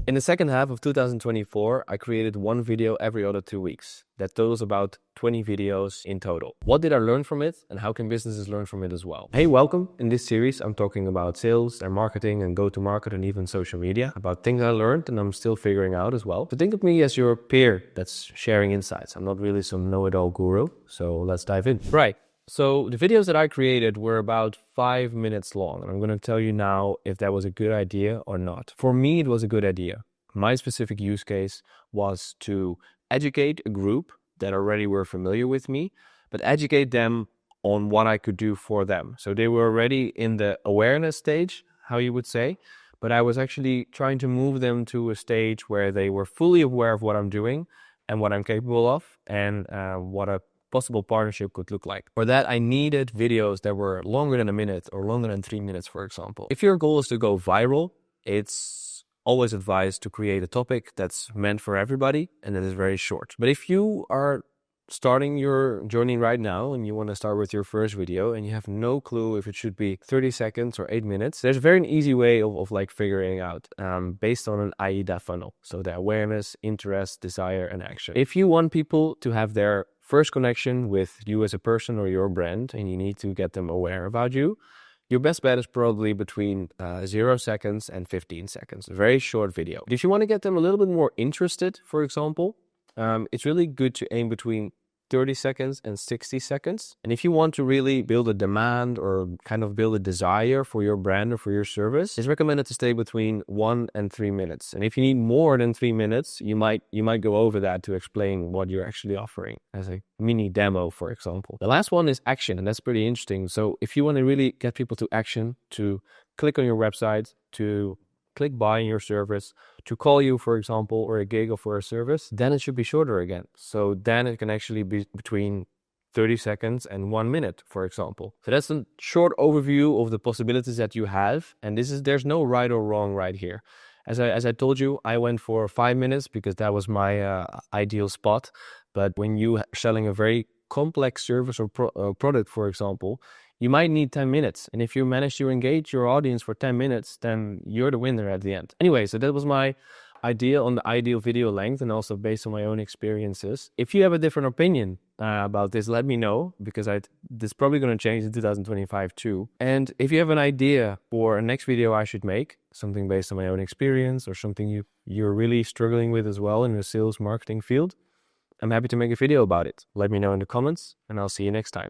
In the second half of 2024, I created one video every other 2 weeks. That totals about 20 videos in total. What did I learn from it, and how can businesses learn from it as well? Hey, welcome. In this series, I'm talking about sales and marketing and go-to-market and even social media, about things I learned and I'm still figuring out as well. So think of me as your peer that's sharing insights. I'm not really some know-it-all guru, so let's dive in. Right. So the videos that I created were about 5 minutes long, and I'm going to tell you now if that was a good idea or not. For me, it was a good idea. My specific use case was to educate a group that already were familiar with me, but educate them on what I could do for them. So they were already in the awareness stage, how you would say, but I was actually trying to move them to a stage where they were fully aware of what I'm doing and what I'm capable of, and what a possible partnership could look like. For that, I needed videos that were longer than a minute or longer than 3 minutes, for example. If your goal is to go viral, it's always advised to create a topic that's meant for everybody and that is very short. But if you are starting your journey right now and you want to start with your first video and you have no clue if it should be 30 seconds or 8 minutes, there's a very easy way of like figuring out based on an AIDA funnel. So the awareness, interest, desire, and action. If you want people to have their first connection with you as a person or your brand, and you need to get them aware about you, your best bet is probably between 0 seconds and 15 seconds. A very short video. If you want to get them a little bit more interested, for example, it's really good to aim between 30 seconds and 60 seconds. And if you want to really build a demand or kind of build a desire for your brand or for your service, it's recommended to stay between 1 and 3 minutes. And if you need more than 3 minutes, you might go over that to explain what you're actually offering as a mini demo, for example. The last one is action, and that's pretty interesting. So if you want to really get people to action, to click on your website, to click buy in your service, to call you, for example, or a gig or for a service, then it should be shorter again. So then it can actually be between 30 seconds and 1 minute, for example. So that's a short overview of the possibilities that you have. And there's no right or wrong right here. As I told you, I went for 5 minutes because that was my ideal spot. But when you are selling a very complex service or product, for example, you might need 10 minutes. And if you manage to engage your audience for 10 minutes, then you're the winner at the end. Anyway, so that was my idea on the ideal video length, and also based on my own experiences. If you have a different opinion about this, let me know, because this is probably going to change in 2025 too. And if you have an idea for a next video I should make, something based on my own experience or something you're really struggling with as well in the sales marketing field, I'm happy to make a video about it. Let me know in the comments, and I'll see you next time.